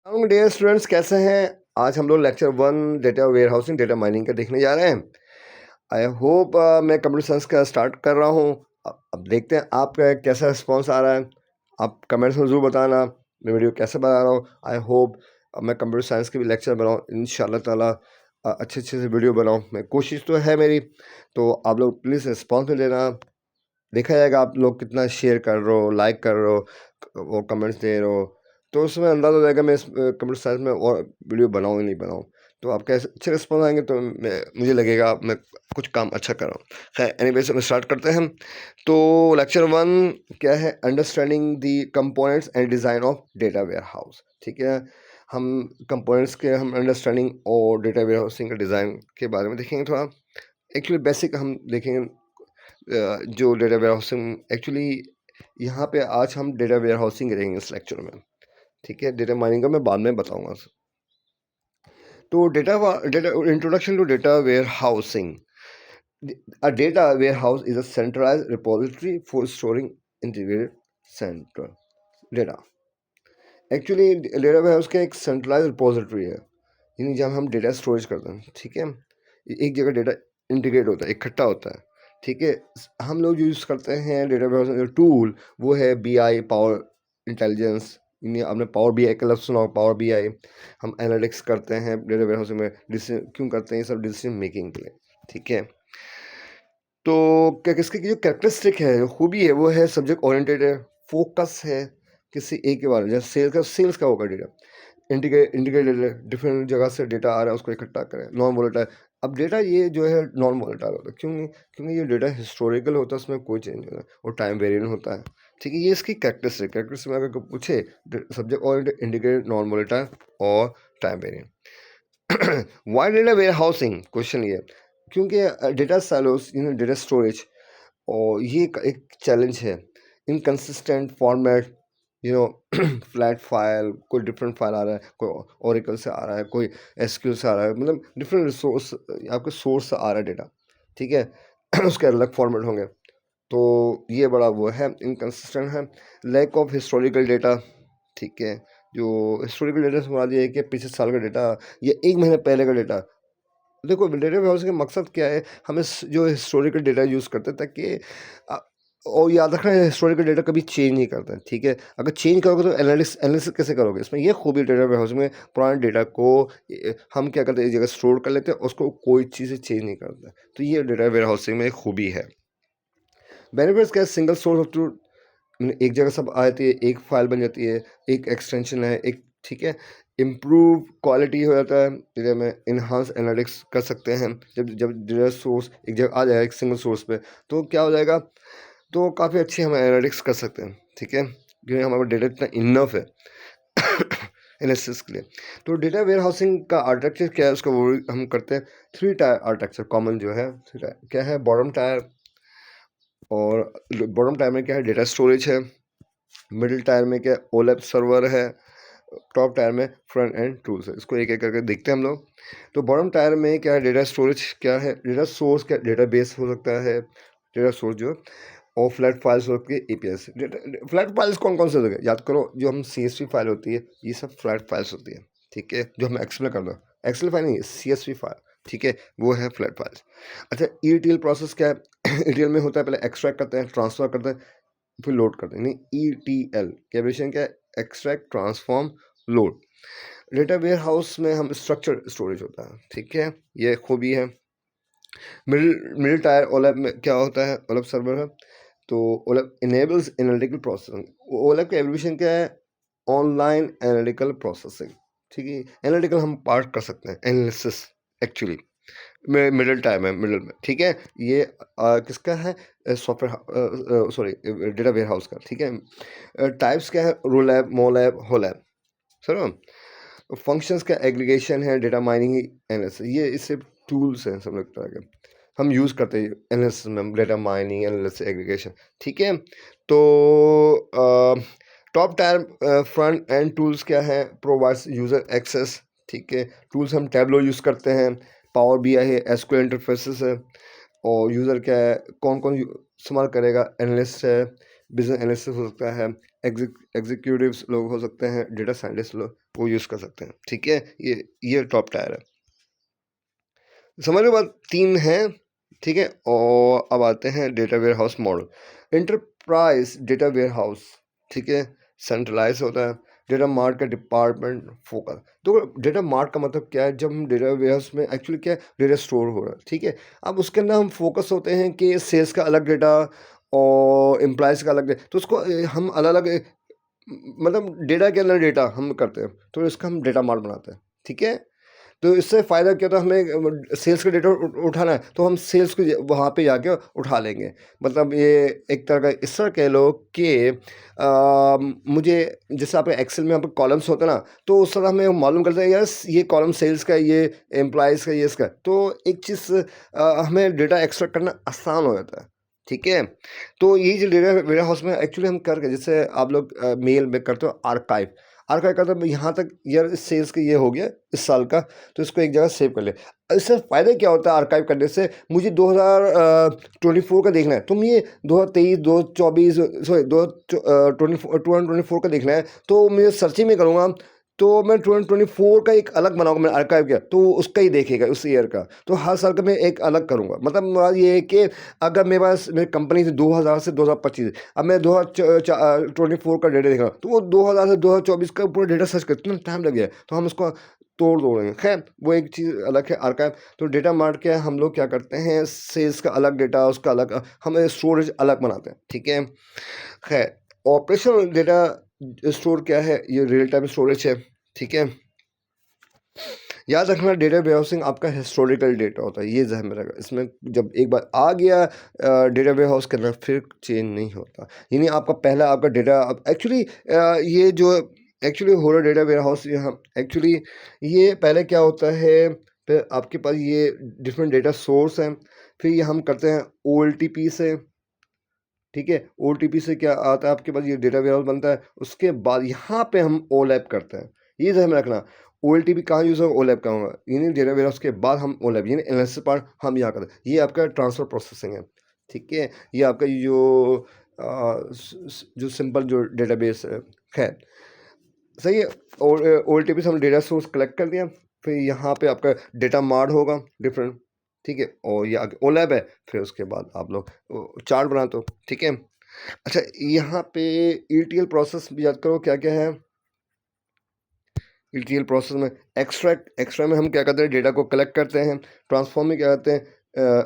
Dear students, कैसे हैं? आज हम लोग lecture 1 data warehousing data mining का देखने जा रहे हैं। आई होप मैं कंप्यूटर साइंस का स्टार्ट कर रहा हूँ। अब देखते हैं आपका कैसा रिस्पॉन्स आ रहा है। आप कमेंट्स में ज़रूर बताना मैं वीडियो कैसे बना रहा हूँ। आई होप मैं कंप्यूटर साइंस के भी लेक्चर बनाऊँ इंशाल्लाह ताला। अच्छे अच्छे से वीडियो बनाऊँ, मैं कोशिश तो है मेरी। तो आप लोग प्लीज़ रिस्पॉन्स में देना। देखा जाएगा आप लोग कितना शेयर कर रहे हो, लाइक कर रहे हो, वो कमेंट्स दे रहे हो, तो उसमें अंदाज़ा हो जाएगा मैं इस कंप्यूटर साइंस में और वीडियो बनाऊँ या नहीं बनाऊँ। तो आप कैसे अच्छे रिस्पॉन्स आएंगे तो मुझे लगेगा मैं कुछ काम अच्छा कर रहा हूँ। खैर एनीवेज हम स्टार्ट करते हैं। तो लेक्चर 1 क्या है? Understanding the components and design of data warehouse. ठीक है, हम कंपोनेंट्स के हम अंडरस्टैंडिंग और डेटा वेयर हाउसिंग के डिज़ाइन के बारे में देखेंगे थोड़ा। एक्चुअली बेसिक हम देखेंगे जो डेटा वेयर हाउसिंग एक्चुअली यहाँ पे आज हम डेटा वेयर हाउसिंग करेंगे इस लेक्चर में। ठीक है, डेटा माइनिंग का मैं बाद में बताऊंगा। तो data introduction to data warehousing. A data warehouse is a centralized repository for storing integrated central data. Actually data warehouse का एक सेंट्रलाइज रिपोजिटरी है, यानी जब हम डेटा स्टोरेज करते हैं। ठीक है, एक जगह डेटा इंटीग्रेट होता है, इकट्ठा होता है। ठीक है, हम लोग यूज़ करते हैं डेटा वेयरहाउस टूल, वो है BI पावर इंटेलिजेंस। यानी आपने पावर BI का लफ्ज़ सुना हो, पावर BI। हम एनालिटिक्स करते हैं डेटा वेयरहाउस में। डिसीजन क्यों करते हैं? ये सब डिसीजन मेकिंग के लिए। ठीक है, तो क्या किसकी जो कैरेक्टरिस्टिक है, जो खूबी है, वो है सब्जेक्ट ओरिएंटेड है, फोकस है किसी एक के बारे में। जैसे सेल्स का होगा डेटा इंटीग्रेटेड है, डिफरेंट जगह से डेटा आ रहा है, उसको इकट्ठा करें। नॉन वोलेटाइल, अब डेटा ये जो है नॉन वोलेटाइल होता है, क्योंकि ये डेटा हिस्टोरिकल होता है, उसमें कोई चेंज नहीं होता और टाइम वेरिएंट होता है। ठीक है, ये इसकी कैरेक्टरिस्टिक में अगर पूछे subject oriented, integrated, non volatile और time variant. Why data warehousing? Question ये, क्योंकि डेटा साइलोस, डेटा स्टोरेज, और ये एक चैलेंज है। इनकंसिस्टेंट फॉर्मेट, फ्लैट फाइल, कोई डिफरेंट फाइल आ रहा है, कोई ओरेकल से आ रहा है, कोई SQL से आ रहा है, मतलब डिफरेंट रिसोर्स आपके सोर्स से आ रहा है डेटा। ठीक है, उसके अलग फॉर्मेट होंगे। तो ये बड़ा वो है, इनकंसिस्टेंट है। Lack of historical data. ठीक है, जो हिस्टोरिकल डेटा से मुराद ये है कि पिछले साल का डेटा या 1 महीने पहले का डेटा। देखो, डेटा वेयरहाउस का मकसद क्या है? हमें जो हिस्टोरिकल डेटा यूज़ करते हैं ताकि अ, और याद रखना है हिस्टोरिकल डेटा कभी चेंज नहीं करते हैं। ठीक है, अगर चेंज करोगे तो एनालिसिस कैसे करोगे? इसमें ये खूबी डेटा वेयरहाउस में, पुराने डेटा को हम क्या करते हैं, एक जगह स्टोर कर लेते हैं, उसको कोई चीज़ चेंज नहीं करते। तो ये डेटा वेयरहाउसिंग में एक खूबी है। बेनिफिट्स क्या है? सिंगल सोर्स ऑफ ट्रूथ, एक जगह सब आ जाती है, एक फाइल बन जाती है, एक एक्सटेंशन है एक। ठीक है, इम्प्रूव क्वालिटी हो जाता है, डेटा में इन्हांस एनालिटिक्स कर सकते हैं। जब जब डेटा सोर्स एक जगह आ जाए, एक सिंगल सोर्स पे, तो क्या हो जाएगा? तो काफ़ी अच्छी हम एनालिटिक्स कर सकते हैं। ठीक है, क्योंकि हमारा डेटा इतना इनफ है एनालिसिस के लिए। तो डेटा वेयर हाउसिंग का आर्किटेक्चर क्या है, उसका वो हम करते हैं। 3 टायर आर्किटेक्चर कॉमन जो है, 3 टायर क्या है? बॉटम टायर, और बॉटम टायर में क्या है? डेटा स्टोरेज है। मिडिल टायर में क्या? ओलेप सर्वर है। टॉप टायर में फ्रंट एंड टूल्स है। इसको एक एक करके देखते हैं हम लोग। तो बॉटम टायर में क्या है? डेटा स्टोरेज क्या है? डेटा सोर्स क्या? डेटा बेस हो सकता है, डेटा सोर्स जो, और फ्लैट फाइल्स हो सकती है API से। फ्लैट फाइल्स कौन कौन से होते हैं? याद करो, जो हम CSV फाइल होती है, ये सब फ्लैट फाइल्स होती है। ठीक है, जो हम एक्सेल में कर दो, एक्सेल फाइल नहीं, CSV फाइल। ठीक है, वो है फ्लैट फाइल्स। अच्छा, ETL प्रोसेस क्या है? ETL में होता है, पहले एक्सट्रैक्ट करते हैं, ट्रांसफर करते हैं, फिर लोड करते हैं। नहीं, ETL कैबिनेशन क्या है? Extract, transform, load. Data warehouse में हम स्ट्रक्चर स्टोरेज होता है। ठीक है, ये खूबी है। मिडिल मिडिल टायर ओलैप में क्या होता है? ओलैप सर्वर है। तो OLAP enables analytical processing. OLAP का एब्रिविएशन क्या है? Online analytical processing. ठीक है, एनालिटिकल हम पार्ट कर सकते हैं, एनालिसिस एक्चुअली मिडिल टाइम है, मिडिल में। ठीक है, ये किसका है? Software, sorry, data warehouse का। ठीक है, टाइप्स क्या है? ROLAP, MOLAP, HOLAP. Sir, functions का एग्रीगेशन है, डेटा माइनिंग, एनालिसिस। ये इससे टूल्स हैं सब लोग तरह के हम यूज़ करते हैं एनालिसिस में, डेटा माइनिंग, एनालिसिस, एग्रीगेशन। ठीक है, तो top tier front end tools क्या है? Provides user access. ठीक है, टूल्स हम टैबलो यूज़ करते हैं, पावर BI है, SQL इंटरफेसेस है। और यूज़र क्या है? कौन कौन इस्तेमाल करेगा? एनालिस्ट है, बिजनेस एनालिस्ट हो सकता है, एग्जीक्यूटिव्स लोग हो सकते हैं, डेटा साइंटिस्ट लोग वो यूज़ कर सकते हैं, ठीक है। ये टॉप टायर है, समझ लो बात। 3 हैं, ठीक है। और अब आते हैं data warehouse model. Enterprise data warehouse, ठीक है, सेंट्रलाइज होता है। डेटा मार्ट का डिपार्टमेंट फोकस। तो डेटा मार्ट का मतलब क्या है, जब हम डेटा वेयर हाउस में एक्चुअली क्या है, डेटा स्टोर हो रहा है, ठीक है। अब उसके अंदर हम फोकस होते हैं कि सेल्स का अलग डेटा और एम्प्लॉयज़ का अलग डेटा, तो उसको हम अलग अलग मतलब डेटा के अंदर डेटा हम करते हैं, तो इसका हम डेटा मार्ट बनाते हैं, ठीक है। तो इससे फ़ायदा क्या होता है, हमें सेल्स का डेटा उठाना है तो हम सेल्स को वहाँ पे जाके उठा लेंगे। मतलब ये एक तरह का इस तरह कह लो कि मुझे जैसे आप एक्सेल में यहाँ पे कॉलम्स होते हैं ना, तो उस तरह हमें मालूम करते हैं यस ये कॉलम सेल्स का है, ये एम्प्लॉयज़ का, ये इसका है। तो एक चीज़ हमें डेटा एक्सट्रैक्ट करना आसान हो जाता है, ठीक है। तो ये जो डेटा वेयर हाउस में एक्चुअली हम करके, जैसे आप लोग मेल में करते हो आर्काइव, आर्काइव का मतलब यहाँ तक यार सेल्स का ये हो गया इस साल का, तो इसको एक जगह सेव कर ले। इससे फ़ायदा क्या होता है आर्काइव करने से, मुझे 2024 का देखना है, तुम ये 2023 2024 सॉरी 2024 का देखना है, तो मैं सर्चिंग में करूँगा तो मैं 2024 का एक अलग बनाऊंगा, मैंने आर्काइव किया तो वो उसका ही देखेगा उस ईयर का। तो हर साल का मैं एक अलग करूँगा, मतलब मुराद ये है कि अगर मेरे पास मेरी कंपनी से 2000 से 2025, अब मैं 2024 का डेटा देख रहा हूँ, तो वो 2000 से 2024 का पूरा डेटा सर्च करते ना टाइम लग गया, तो हम उसको तोड़ तोड़ेंगे। खैर वो एक चीज़ अलग है आर्काइव। तो डेटा मार्ट के हम लोग क्या करते हैं, सेल्स का अलग डेटा, उसका अलग हम स्टोरेज अलग बनाते हैं, ठीक है। खैर ऑपरेशनल डेटा स्टोर क्या है, ये रियल टाइम स्टोरेज है, ठीक है। याद रखना डेटा वेयरहाउसिंग आपका हिस्टोरिकल डेटा होता है, ये ध्यान में रखना। इसमें जब एक बार आ गया डेटा वेयरहाउस के अंदर, फिर चेंज नहीं होता। यानी आपका पहला आपका डेटा एक्चुअली ये जो एक्चुअली हो रहा डेटा वेयरहाउस यहाँ एक्चुअली ये पहले क्या होता है, फिर आपके पास ये डिफरेंट डेटा सोर्स हैं, फिर ये हम करते हैं OLTP से, ठीक है। OLTP से क्या आता है आपके पास, ये डेटा वेयरहाउस बनता है। उसके बाद यहाँ पे हम ओलैप करते हैं, ये ध्यान में रखना। OLTP कहाँ यूज़ होगा, ओलैप कहाँ होगा, यानी डेटा वेयरहाउस के बाद हम ओलैप यानी एनालिसिस पार्ट हम यहाँ करते हैं। ये आपका ट्रांसफ़र प्रोसेसिंग है, ठीक है। ये आपका जो जो सिंपल जो डेटाबेस है, खैर सही है। और OLTP से हम डेटा सोर्स कलेक्ट कर दिया, फिर यहाँ पे आपका डेटा मार्ट होगा डिफरेंट, ठीक है। और ये आगे ओलैप है, फिर उसके बाद आप लोग चार्ट बनाते हो, ठीक है। अच्छा यहाँ पे ETL प्रोसेस भी याद करो क्या क्या है। ETL प्रोसेस में एक्स्ट्रा में हम क्या करते हैं, डेटा को कलेक्ट करते हैं। ट्रांसफॉर्म में क्या करते हैं,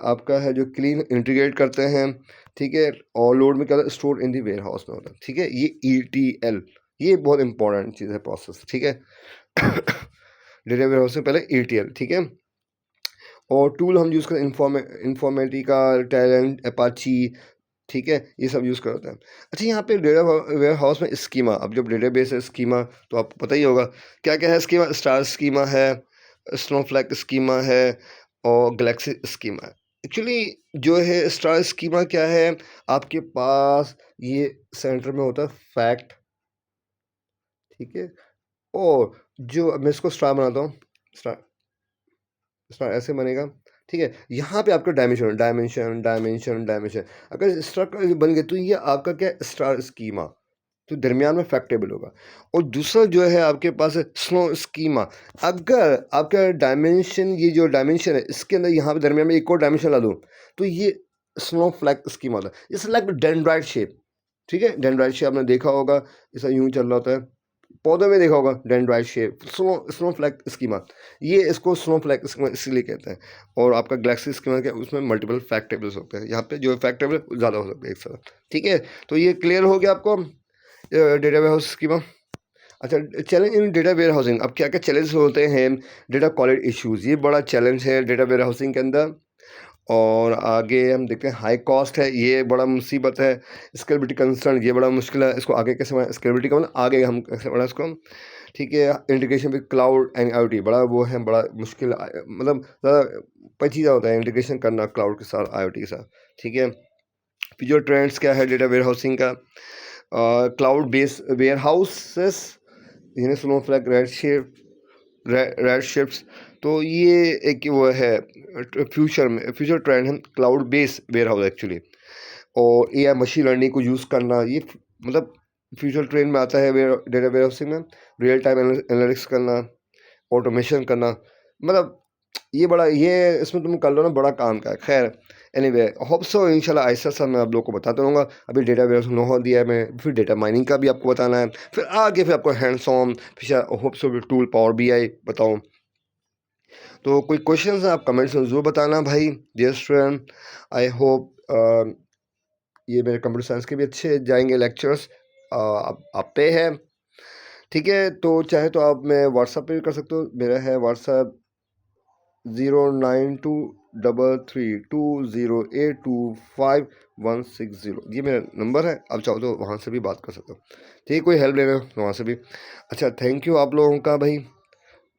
आपका है जो क्लीन इंटीग्रेट करते हैं, ठीक है। और लोड में क्या होता है, store in the warehouse में होता है, ठीक है। ये ETL ये बहुत इंपॉर्टेंट चीज़ है प्रोसेस, ठीक है। डेटा वेयर हाउस से पहले ETL, ठीक है। और टूल हम यूज़ करते हैं इन्फॉर्मेटिका, टैलेंट, अपाची, ठीक है, ये सब यूज़ करते हैं। अच्छा यहाँ पे डेटा वेयर हाउस में स्कीमा, अब जब डेटा बेस है स्कीमा तो आपको पता ही होगा क्या क्या है। स्कीमा स्टार स्कीमा है, स्नोफ्लैक स्कीमा है और गैलेक्सी स्कीमा है। एक्चुअली जो है स्टार स्कीमा क्या है, आपके पास ये सेंटर में होता है फैक्ट, ठीक है। और जो मैं इसको स्टार बनाता हूँ, स्टार स्टार ऐसे बनेगा, ठीक है। यहाँ पे आपका डायमेंशन अगर स्टार बन गए तो ये आपका क्या स्टार स्कीमा, तो दरमियान में फैक्ट टेबल होगा। और दूसरा जो है आपके पास है स्नो स्कीमा। अगर आपका डायमेंशन ये जो डायमेंशन है इसके अंदर यहाँ पे दरमियान में एक और डायमेंशन ला दूँ, तो ये स्नो फ्लैग स्कीमा होता है। इट्स लाइक डेंड्राइट शेप, ठीक है। डेंड्राइट शेप आपने देखा होगा, ऐसा यूं चल रहा होता है, पौधों में देखा होगा dendrite shape, snow flag schema. ये इसको स्नो फ्लैग स्कीमा इसलिए कहते हैं। और आपका गैलेक्सी स्कीमा क्या, उसमें मल्टीपल फैक्ट टेबल्स होते हैं, यहाँ पे जो फैक्ट टेबल ज़्यादा हो सकते हैं एक साथ, ठीक है। तो ये क्लियर हो गया आपको डेटा वेयर हाउस स्कीमा। अच्छा challenge in data warehousing, अब क्या क्या चैलेंज होते हैं, डेटा क्वालिटी इश्यूज़, ये बड़ा चैलेंज है डेटा वेयर हाउसिंग के अंदर। और आगे हम देखते हैं हाई कॉस्ट है, ये बड़ा मुसीबत है। स्केलेबिलिटी कंसर्न, ये बड़ा मुश्किल है, इसको आगे कैसे बढ़ाएं, स्केलेबिलिटी का मतलब आगे हम कैसे बढ़ाएं इसको, ठीक है। Integration with cloud and IoT बड़ा वो है, बड़ा मुश्किल मतलब ज़्यादा पेचीदा होता है इंटीग्रेशन करना क्लाउड के साथ, IoT के साथ, ठीक है। फ्यूचर ट्रेंड्स क्या है डेटा वेयर हाउसिंग का, क्लाउड बेस्ड वेयर हाउसेस, यानी स्नोफ्लैक, रेड शिफ्ट्स। तो ये एक वो है फ्यूचर ट्रेंड है, cloud based warehouse actually. और AI मशीन लर्निंग को यूज़ करना, ये मतलब फ्यूचर ट्रेंड में आता है डेटा वेयर हाउसिंग में, रियल टाइम एनालिटिक्स करना, ऑटोमेशन करना, मतलब ये इसमें तुम कर लो ना, बड़ा काम का है। खैर एनीवे, होप सो इंशाल्लाह आहिस्ता आहिस्ता मैं आप लोग को बताता रहूँगा। अभी डेटा वेयर नो हो दिया है, मैं फिर डेटा माइनिंग का भी आपको बताना है, फिर आगे फिर आपको हैंड्स ऑन, फिर hope so tool power BI बताऊँ। तो कोई क्वेश्चन है आप कमेंट्स में ज़रूर बताना भाई। डियर स्टूडेंट, आई होप ये मेरे कंप्यूटर साइंस के भी अच्छे जाएंगे लेक्चर्स, आप पे है, ठीक है। तो चाहे तो आप मैं व्हाट्सएप पे भी कर सकते हो, मेरा है व्हाट्सएप 092320825160, ये मेरा नंबर है। आप चाहो तो वहाँ से भी बात कर सकते हो, ठीक है। कोई हेल्प लेना हो तो वहाँ से भी। अच्छा, थैंक यू आप लोगों का भाई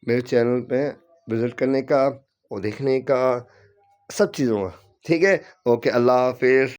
मेरे चैनल पे विज़िट करने का और देखने का, सब चीज़ों का, ठीक है। ओके, अल्लाह हाफिज़।